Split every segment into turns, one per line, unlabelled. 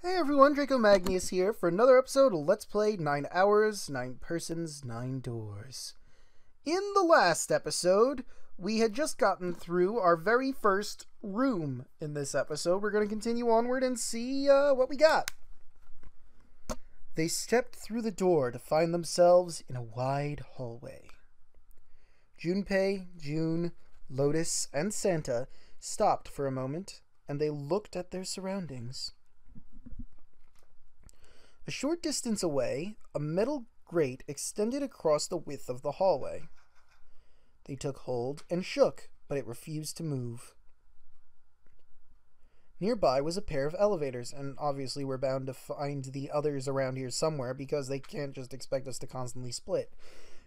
Hey everyone, Draco Magnius here for another episode of Let's Play 9 Hours, 9 Persons, 9 Doors. In the last episode, we had just gotten through our very first room in this episode. We're going to continue onward and see what we got. They stepped through the door to find themselves in a wide hallway. Junpei, June, Lotus, and Santa stopped for a moment, and they looked at their surroundings. A short distance away, a metal grate extended across the width of the hallway. They took hold and shook, but it refused to move. Nearby was a pair of elevators, and obviously we're bound to find the others around here somewhere because they can't just expect us to constantly split.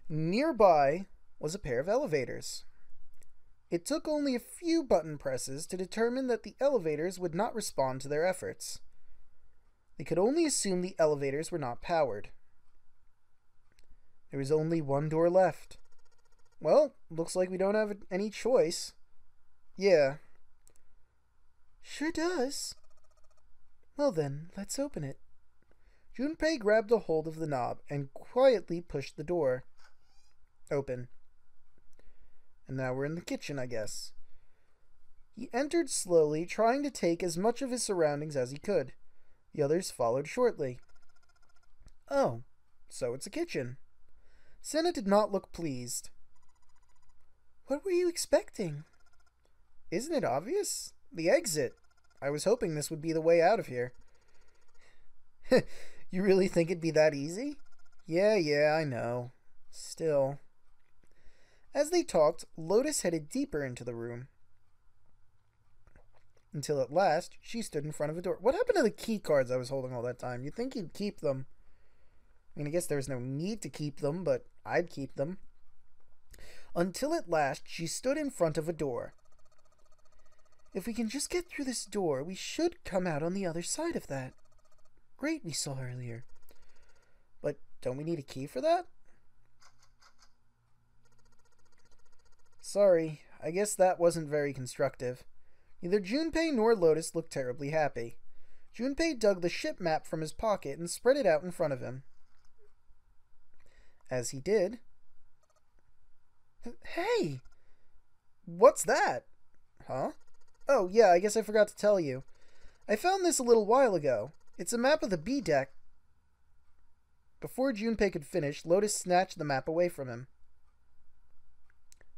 Nearby was a pair of elevators. It took only a few button presses to determine that the elevators would not respond to their efforts. They could only assume the elevators were not powered. There was only one door left. Well, looks like we don't have any choice. Yeah. Sure does. Well then, let's open it. Junpei grabbed a hold of the knob and quietly pushed the door open. And now we're in the kitchen, I guess. He entered slowly, trying to take as much of his surroundings as he could. The others followed shortly. Oh, so it's a kitchen. Senna did not look pleased. What were you expecting? Isn't it obvious? The exit. I was hoping this would be the way out of here. You really think it'd be that easy? Yeah, I know. Still. As they talked, Lotus headed deeper into the room. Until at last, she stood in front of a door. What happened to the key cards I was holding all that time? You'd think you'd keep them. I mean, I guess there was no need to keep them, but I'd keep them. Until at last, she stood in front of a door. If we can just get through this door, we should come out on the other side of that grate we saw earlier. But don't we need a key for that? Sorry, I guess that wasn't very constructive. Neither Junpei nor Lotus looked terribly happy. Junpei dug the ship map from his pocket and spread it out in front of him. As he did... Hey! What's that? Huh? Oh, yeah, I guess I forgot to tell you. I found this a little while ago. It's a map of the B deck. Before Junpei could finish, Lotus snatched the map away from him.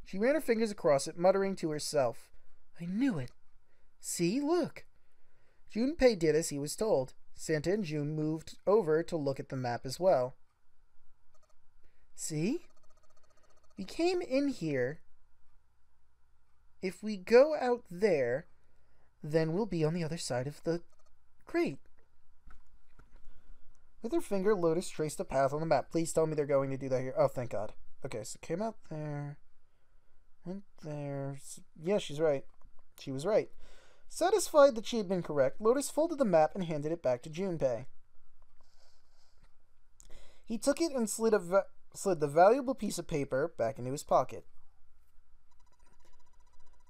She ran her fingers across it, muttering to herself. I knew it. See, look. Junpei did as he was told. Santa and June moved over to look at the map as well. See? We came in here. If we go out there, then we'll be on the other side of the grate. With her finger, Lotus traced a path on the map. Please tell me they're going to do that here. Oh, thank God. Okay, so came out there. Went there. Yeah, she's right. She was right. Satisfied that she had been correct, Lotus folded the map and handed it back to Junpei. He took it and slid the valuable piece of paper back into his pocket.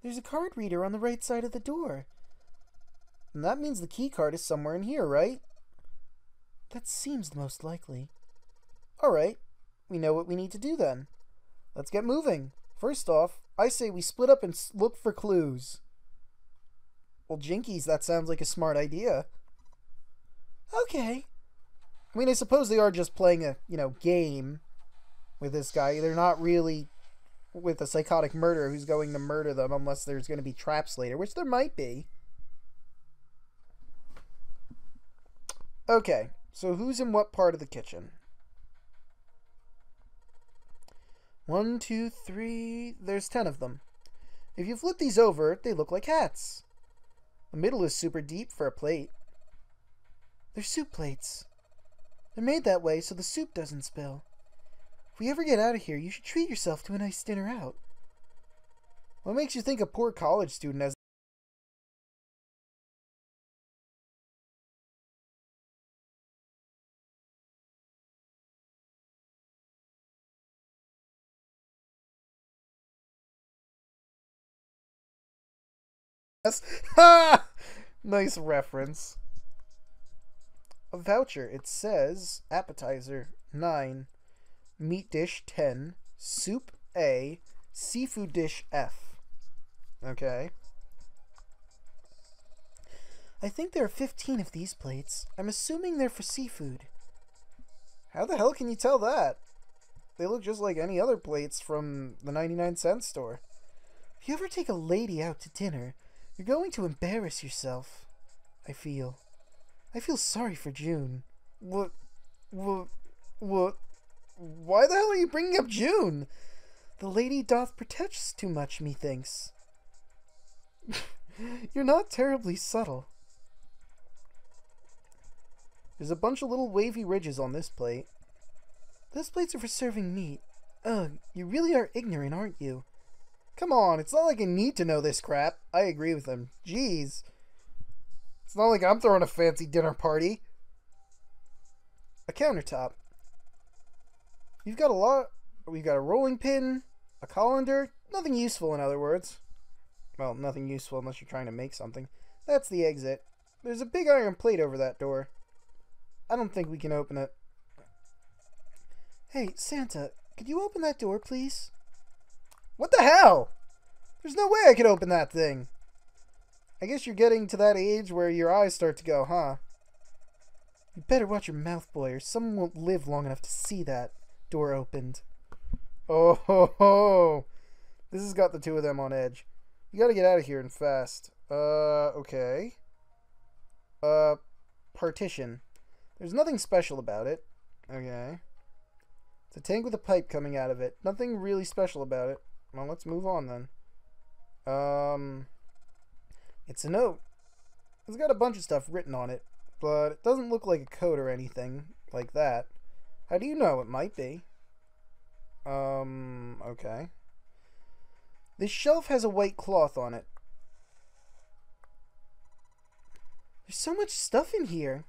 There's a card reader on the right side of the door. And that means the key card is somewhere in here, right? That seems the most likely. Alright, we know what we need to do then. Let's get moving. First off, I say we split up and look for clues. Well, jinkies, that sounds like a smart idea. Okay. I mean, I suppose they are just playing a, game with this guy. They're not really with a psychotic murderer who's going to murder them unless there's going to be traps later, which there might be. Okay, so who's in what part of the kitchen? 1, 2, 3... There's 10 of them. If you flip these over, they look like hats. The middle is super deep for a plate. They're soup plates. They're made that way so the soup doesn't spill. If we ever get out of here, you should treat yourself to a nice dinner out. What makes you think a poor college student has... Ha! Nice reference. a voucher. It says appetizer 9, meat dish 10, soup A, seafood dish F. Okay. I think there are 15 of these plates. I'm assuming they're for seafood. How the hell can you tell that? They look just like any other plates from the 99-cent store. If you ever take a lady out to dinner, you're going to embarrass yourself. I feel sorry for June. What? Why the hell are you bringing up June? The lady doth protest too much, methinks. You're not terribly subtle. There's a bunch of little wavy ridges on this plate. Those plates are for serving meat. Ugh, you really are ignorant, aren't you? Come on, it's not like I need to know this crap. I agree with him. Jeez. It's not like I'm throwing a fancy dinner party. A countertop. We've got a rolling pin, a colander, nothing useful in other words. Well, nothing useful unless you're trying to make something. That's the exit. There's a big iron plate over that door. I don't think we can open it. Hey, Santa, could you open that door, please? What the hell? There's no way I could open that thing. I guess you're getting to that age where your eyes start to go, huh? You better watch your mouth, boy, or someone won't live long enough to see that door opened. Oh ho ho! This has got the two of them on edge. You gotta get out of here and fast. Okay. Partition. There's nothing special about it. Okay. It's a tank with a pipe coming out of it. Nothing really special about it. Well, let's move on then. It's a note. It's got a bunch of stuff written on it, but it doesn't look like a code or anything like that. How do you know? It might be. Okay. This shelf has a white cloth on it. There's so much stuff in here.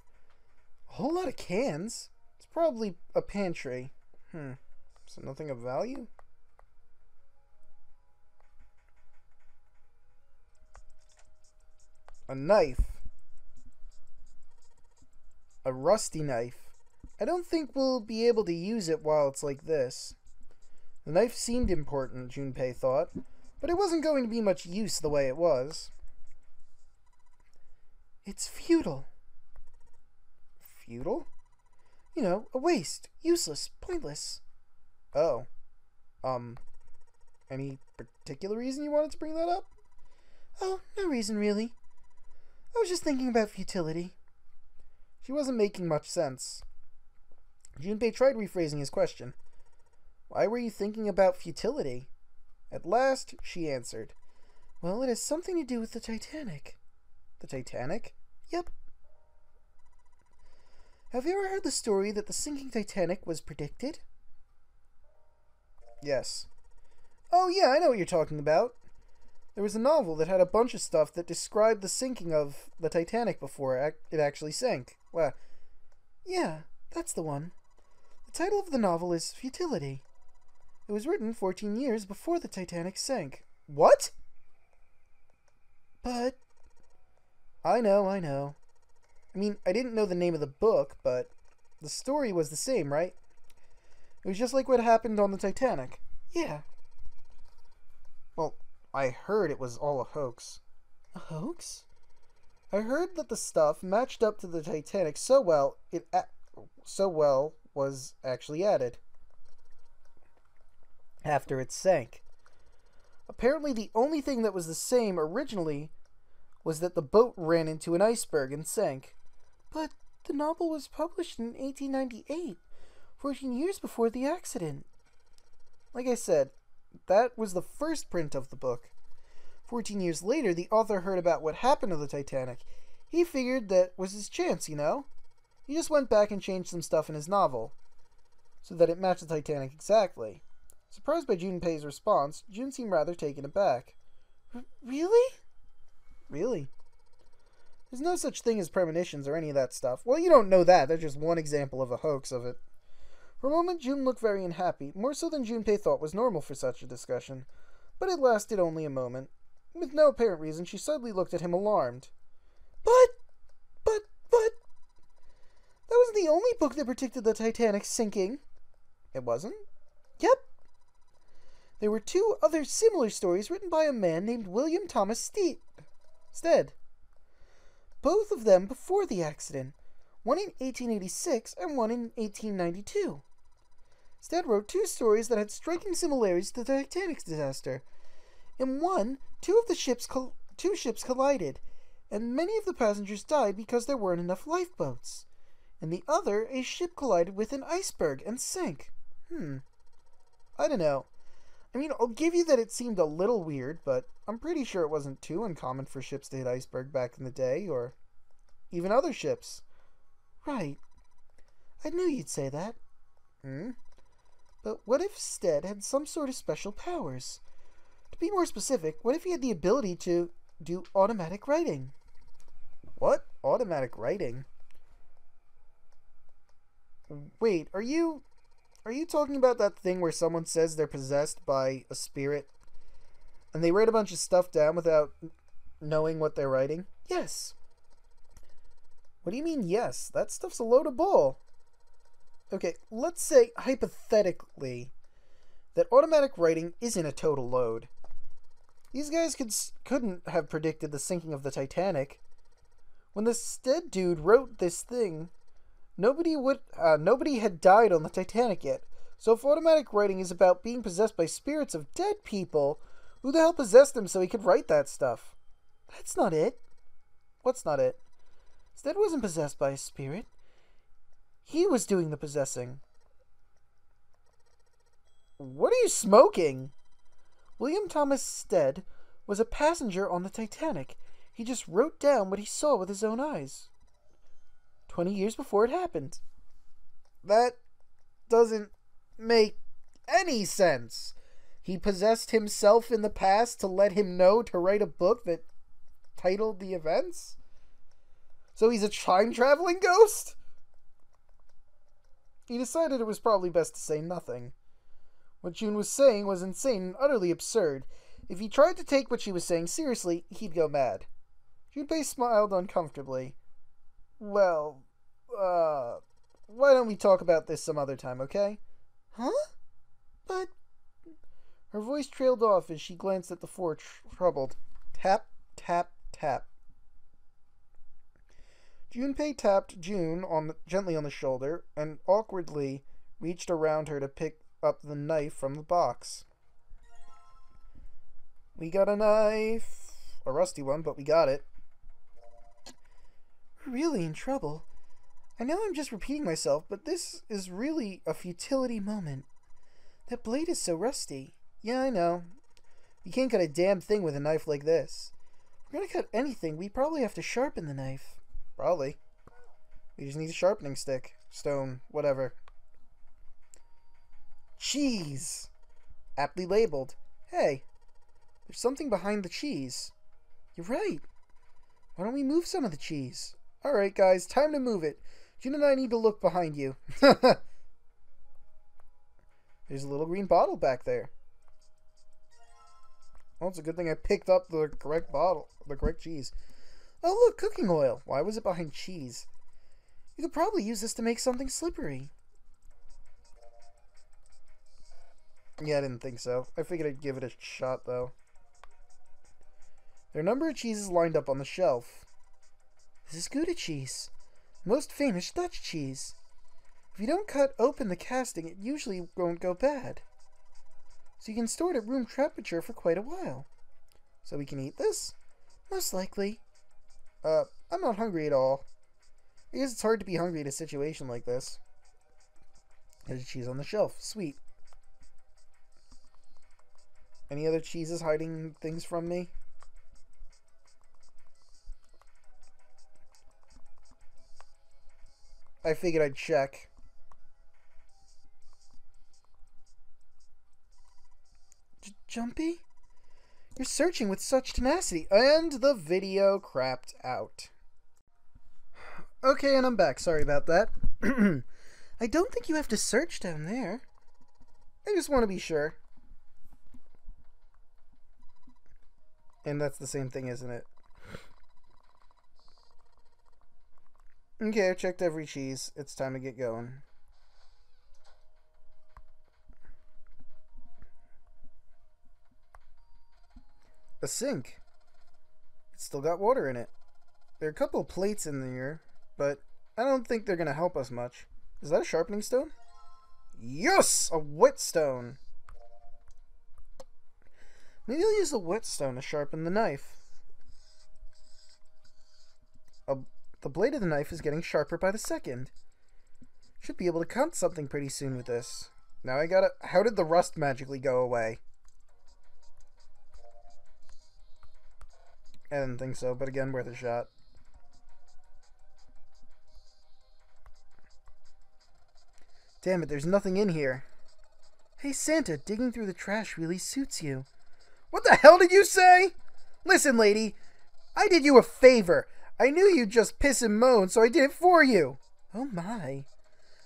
A whole lot of cans. It's probably a pantry. So nothing of value? A knife. A rusty knife. I don't think we'll be able to use it while it's like this. The knife seemed important, Junpei thought, but it wasn't going to be much use the way it was. It's futile. Futile? You know, a waste. Useless. Pointless. Oh. Any particular reason you wanted to bring that up? Oh, no reason really. I was just thinking about futility. She wasn't making much sense. Junpei tried rephrasing his question. Why were you thinking about futility? At last, she answered. Well, it has something to do with the Titanic. The Titanic? Yep. Have you ever heard the story that the sinking Titanic was predicted? Yes. Oh yeah, I know what you're talking about. There was a novel that had a bunch of stuff that described the sinking of the Titanic before it actually sank. Well, yeah, that's the one. The title of the novel is Futility. It was written 14 years before the Titanic sank. What? But... I know. I mean, I didn't know the name of the book, but the story was the same, right? It was just like what happened on the Titanic. Yeah. Well, I heard it was all a hoax. A hoax? I heard that the stuff matched up to the Titanic so well, was actually added after it sank. Apparently the only thing that was the same originally was that the boat ran into an iceberg and sank. But the novel was published in 1898, 14 years before the accident. Like I said, that was the first print of the book. 14 years later, the author heard about what happened to the Titanic. He figured that was his chance, you know? He just went back and changed some stuff in his novel, so that it matched the Titanic exactly. Surprised by Junpei's response, June seemed rather taken aback. Really? Really? There's no such thing as premonitions or any of that stuff. Well, you don't know that. That's just one example of a hoax of it. For a moment, June looked very unhappy, more so than Junpei thought was normal for such a discussion. But it lasted only a moment. With no apparent reason, she suddenly looked at him alarmed. But... book that predicted the Titanic sinking. It wasn't? Yep. There were 2 other similar stories written by a man named William Thomas Stead. Both of them before the accident. One in 1886 and one in 1892. Stead wrote 2 stories that had striking similarities to the Titanic's disaster. In one, 2 ships collided, and many of the passengers died because there weren't enough lifeboats. In the other, a ship collided with an iceberg and sank. I don't know. I mean, I'll give you that it seemed a little weird, but I'm pretty sure it wasn't too uncommon for ships to hit iceberg back in the day, or even other ships. Right. I knew you'd say that. But what if Stead had some sort of special powers? To be more specific, what if he had the ability to do automatic writing? What? Automatic writing? Wait, are you talking about that thing where someone says they're possessed by a spirit and they write a bunch of stuff down without knowing what they're writing? Yes. What do you mean, yes? That stuff's a load of bull. Okay, let's say, hypothetically, that automatic writing isn't a total load. These guys couldn't have predicted the sinking of the Titanic. When the Stead dude wrote this thing, nobody had died on the Titanic yet. So if automatic writing is about being possessed by spirits of dead people, who the hell possessed him so he could write that stuff? That's not it. What's not it? Stead wasn't possessed by a spirit. He was doing the possessing. What are you smoking? William Thomas Stead was a passenger on the Titanic. He just wrote down what he saw with his own eyes. 20 years before it happened. That doesn't make any sense. He possessed himself in the past to let him know to write a book that titled the events? So he's a time-traveling ghost? He decided it was probably best to say nothing. What June was saying was insane and utterly absurd. If he tried to take what she was saying seriously, he'd go mad. Junpei smiled uncomfortably. Well, why don't we talk about this some other time, okay? Huh? But... Her voice trailed off as she glanced at the floor, troubled. Tap, tap, tap. Junpei tapped June gently on the shoulder and awkwardly reached around her to pick up the knife from the box. We got a knife. A rusty one, but we got it. We're really in trouble. I know I'm just repeating myself, but this is really a futility moment. That blade is so rusty. Yeah, I know. You can't cut a damn thing with a knife like this. If we're gonna cut anything, we probably have to sharpen the knife. Probably. We just need a sharpening stick. Stone. Whatever. Cheese! Aptly labeled. Hey, there's something behind the cheese. You're right. Why don't we move some of the cheese? Alright, guys, time to move it. June and I need to look behind you. There's a little green bottle back there. Well, it's a good thing I picked up the correct bottle, the correct cheese. Oh, look, cooking oil. Why was it behind cheese? You could probably use this to make something slippery. Yeah, I didn't think so. I figured I'd give it a shot, though. There are a number of cheeses lined up on the shelf. This is Gouda cheese. Most famous Dutch cheese. If you don't cut open the casting, it usually won't go bad. So you can store it at room temperature for quite a while. So we can eat this? Most likely. I'm not hungry at all. I guess it's hard to be hungry in a situation like this. There's cheese on the shelf. Sweet. Any other cheeses hiding things from me? I figured I'd check. Jumpy? You're searching with such tenacity. And the video crapped out. Okay, and I'm back. Sorry about that. I don't think you have to search down there. I just want to be sure. And that's the same thing, isn't it? Okay, I've checked every cheese. It's time to get going. A sink. It's still got water in it. There are a couple of plates in here, but I don't think they're going to help us much. Is that a sharpening stone? Yes! A whetstone! Maybe I'll use the whetstone to sharpen the knife. The blade of the knife is getting sharper by the second. Should be able to cut something pretty soon with this. Now I gotta... How did the rust magically go away? I didn't think so, but again, worth a shot. Damn it, there's nothing in here. Hey Santa, digging through the trash really suits you. What the hell did you say? Listen, lady, I did you a favor. I knew you'd just piss and moan, so I did it for you. Oh my.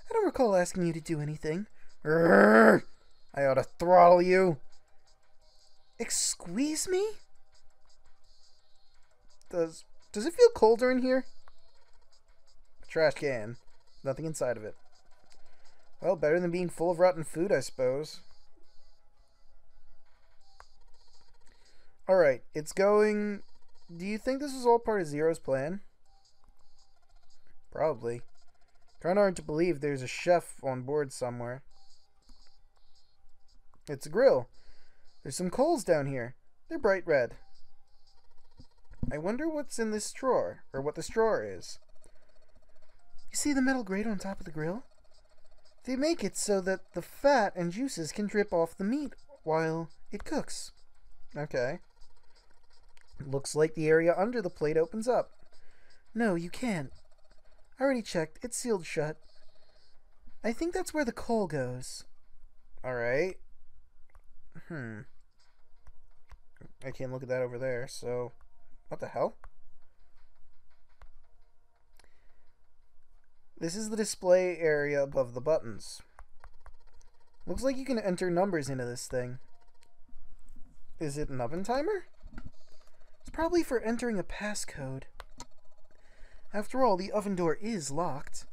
I don't recall asking you to do anything. Urgh, I ought to throttle you. Squeeze me? Does it feel colder in here? A trash can. Nothing inside of it. Well, better than being full of rotten food, I suppose. Alright, it's going... Do you think this is all part of Zero's plan? Probably. Kinda hard to believe there's a chef on board somewhere. It's a grill. There's some coals down here. They're bright red. I wonder what's in this drawer, or what this drawer is. You see the metal grate on top of the grill? They make it so that the fat and juices can drip off the meat while it cooks. Okay. Looks like the area under the plate opens up. No, you can't. I already checked. It's sealed shut. I think that's where the coal goes. Alright. I can't look at that over there, so... What the hell? This is the display area above the buttons. Looks like you can enter numbers into this thing. Is it an oven timer? It's probably for entering a passcode. After all, the oven door is locked.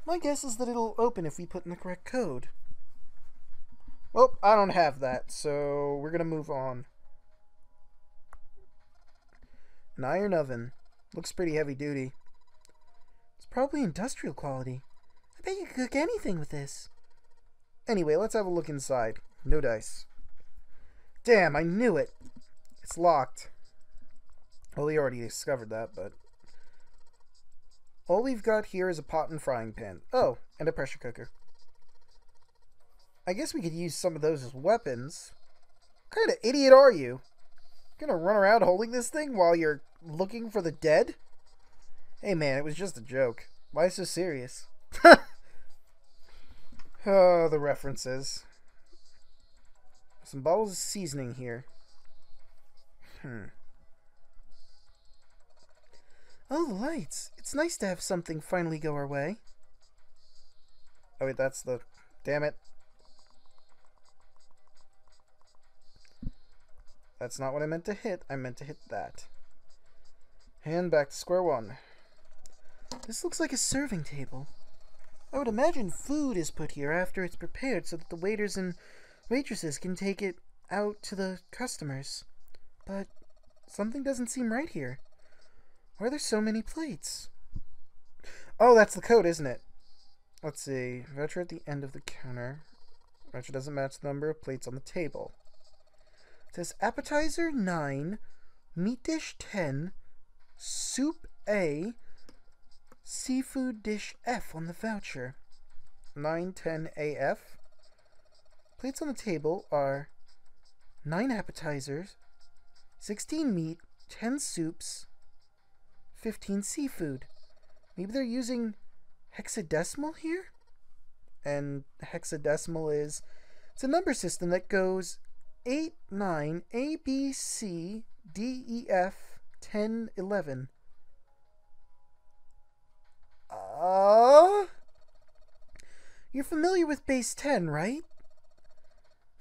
My guess is that it'll open if we put in the correct code. Well, I don't have that, so we're gonna move on. An iron oven. Looks pretty heavy duty. It's probably industrial quality. I bet you could cook anything with this. Anyway, let's have a look inside. No dice. Damn, I knew it. It's locked. Well, we already discovered that, but... All we've got here is a pot and frying pan. Oh, and a pressure cooker. I guess we could use some of those as weapons. What kind of idiot are you? Gonna run around holding this thing while you're looking for the dead? Hey man, it was just a joke. Why so serious? Oh, the references. Some bottles of seasoning here. Oh, the lights. It's nice to have something finally go our way. Oh wait, that's the... Damn it. That's not what I meant to hit. I meant to hit that. And back to square one. This looks like a serving table. I would imagine food is put here after it's prepared so that the waiters and waitresses can take it out to the customers. But something doesn't seem right here. Why are there so many plates? Oh, that's the code, isn't it? Let's see. Voucher at the end of the counter. Voucher doesn't match the number of plates on the table. It says appetizer 9, meat dish 10, soup A, seafood dish F on the voucher. 910 AF. Plates on the table are 9 appetizers, 16 meat, 10 soups, 15 seafood. Maybe they're using hexadecimal here? And hexadecimal is... It's a number system that goes 8, 9, A, B, C, D, E, F, 10, 11. You're familiar with base 10, right?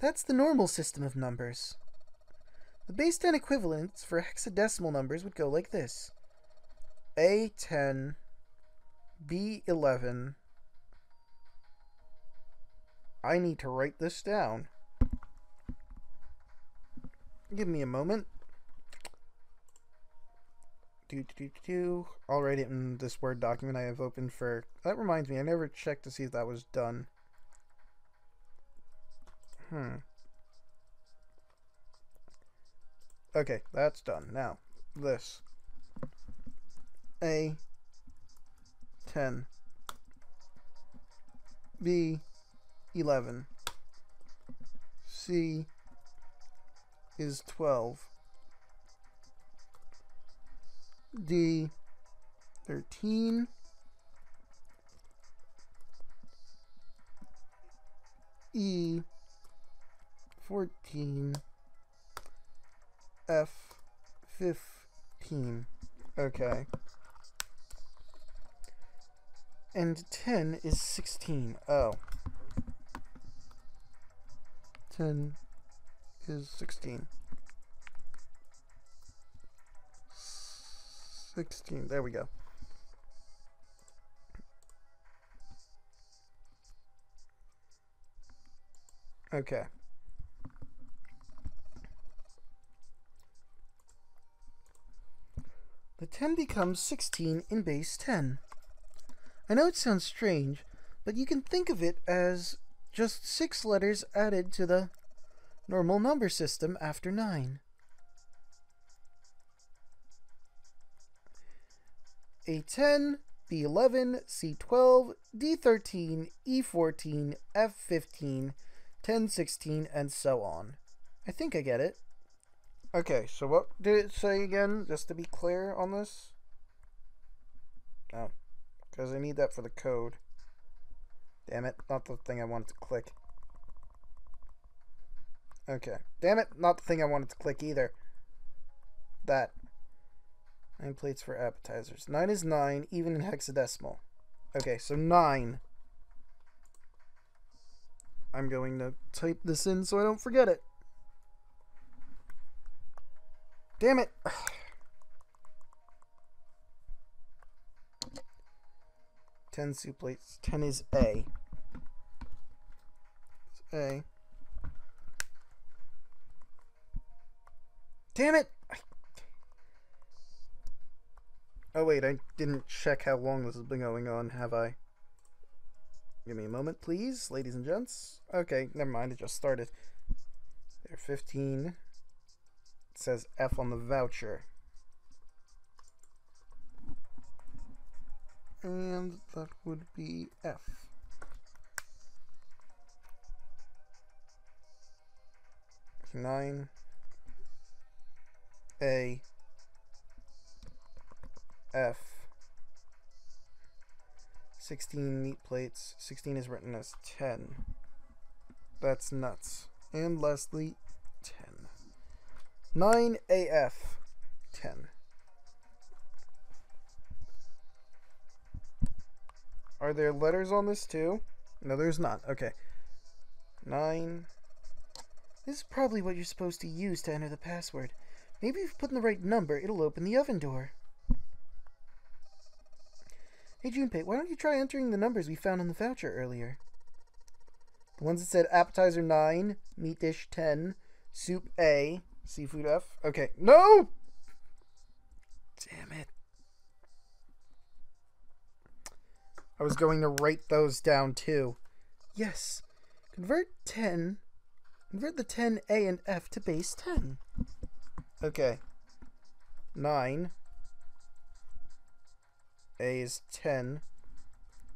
That's the normal system of numbers. The base 10 equivalents for hexadecimal numbers would go like this. A10, B11. I need to write this down. Give me a moment. I'll write it in this Word document I have opened for... That reminds me, I never checked to see if that was done. Okay, that's done. Now, this. A 10. B 11. C is 12. D 13. E 14. F 15. Okay. And 10 is 16. Oh. 10 is 16. 16. There we go. Okay. The 10 becomes 16 in base 10. I know it sounds strange, but you can think of it as just 6 letters added to the normal number system after 9. A10, B11, C12, D13, E14, F15, 1016, and so on. I think I get it. Okay, so what did it say again, just to be clear on this? Oh, because I need that for the code. Damn it, not the thing I wanted to click. Okay, damn it, not the thing I wanted to click either. That. 9 plates for appetizers. 9 is 9, even in hexadecimal. Okay, so 9. I'm going to type this in so I don't forget it. Damn it! 10 soup plates. 10 is A. It's A. Damn it! Oh wait, I didn't check how long this has been going on, have I? Give me a moment, please, ladies and gents. Okay, never mind, it just started. There, 15. It says F on the voucher. And that would be F. Nine. A. F. 16 meat plates. 16 is written as 10. That's nuts. And lastly, 10. 9 AF. 10. Are there letters on this too? No, there's not. Okay. 9. This is probably what you're supposed to use to enter the password. Maybe if you put in the right number, it'll open the oven door. Hey Junpei, why don't you try entering the numbers we found on the voucher earlier? The ones that said appetizer 9, meat dish 10, soup A, seafood F. Okay, no! Damn it. I was going to write those down too. Yes. Convert the 10 A and F to base 10. Okay. 9. A is 10.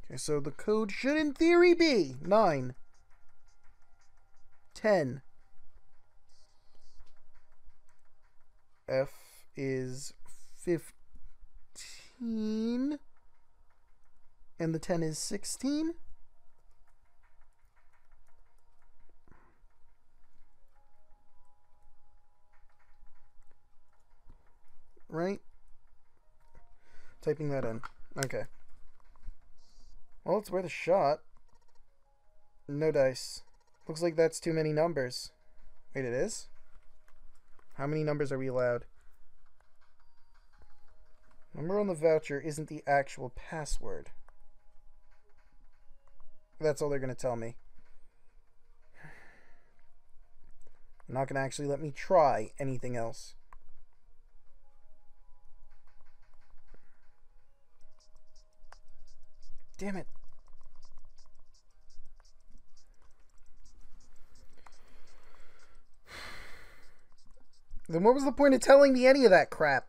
Okay, so the code should in theory be 9. 10. F is 15. And the 10 is 16. Right? Typing that in. Okay. Well, it's worth a shot. No dice. Looks like that's too many numbers. Wait, it is? How many numbers are we allowed? Number on the voucher isn't the actual password. That's all they're going to tell me. They're not going to actually let me try anything else. Damn it. Then what was the point of telling me any of that crap?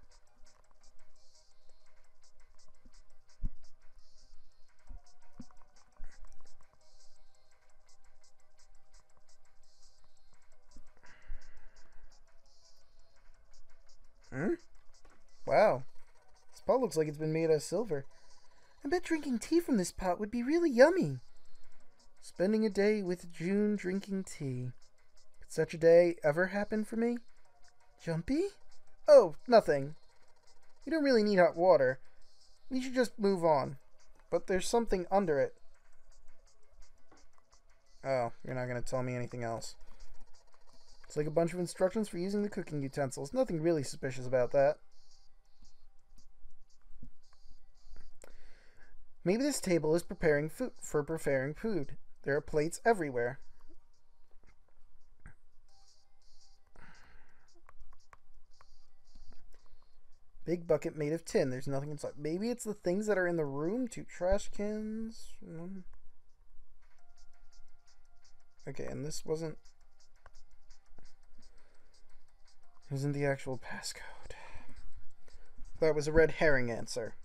Wow. This pot looks like it's been made out of silver. I bet drinking tea from this pot would be really yummy. Spending a day with June drinking tea. Could such a day ever happen for me? Jumpy? Oh, nothing. We don't really need hot water. We should just move on. But there's something under it. Oh, you're not going to tell me anything else. It's like a bunch of instructions for using the cooking utensils. Nothing really suspicious about that. Maybe this table is preparing food. There are plates everywhere. Big bucket made of tin. There's nothing inside. Maybe it's the things that are in the room. 2 trash cans. Okay, and this wasn't the actual passcode. That was a red herring answer.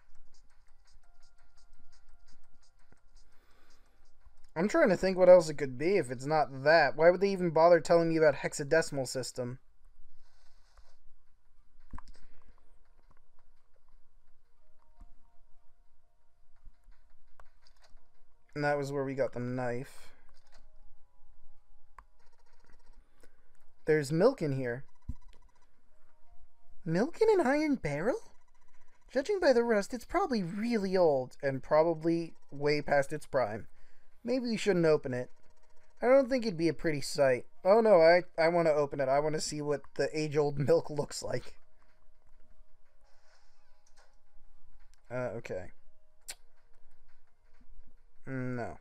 I'm trying to think what else it could be if it's not that. Why would they even bother telling me about hexadecimal system? And that was where we got the knife. There's milk in here. Milk in an iron barrel? Judging by the rust, it's probably really old and probably way past its prime. Maybe we shouldn't open it. I don't think it'd be a pretty sight. Oh no, I want to open it. I want to see what the age-old milk looks like. Okay. No.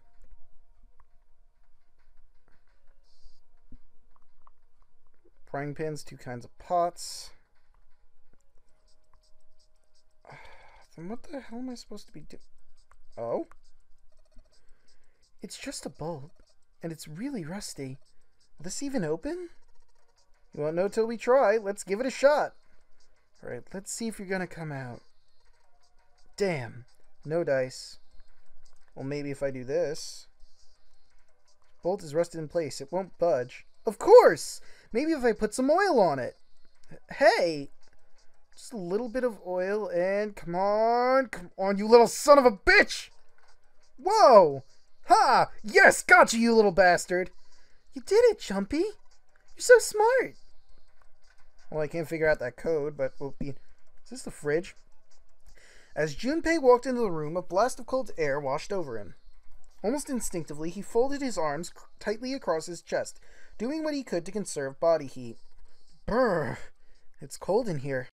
Frying pans, 2 kinds of pots. Then what the hell am I supposed to be doing? Oh? It's just a bulb, and it's really rusty. Will this even open? You won't know till we try. Let's give it a shot. Alright, let's see if you're gonna come out. Damn. No dice. Well, maybe if I do this. Bolt is rusted in place. It won't budge. Of course! Maybe if I put some oil on it. Hey! Just a little bit of oil and come on, you little son of a bitch! Whoa! Ha! Yes, gotcha, you little bastard! You did it, Jumpy! You're so smart! Well, I can't figure out that code, but we'll be... Is this the fridge? As Junpei walked into the room, a blast of cold air washed over him. Almost instinctively, he folded his arms tightly across his chest, doing what he could to conserve body heat. Brr! It's cold in here.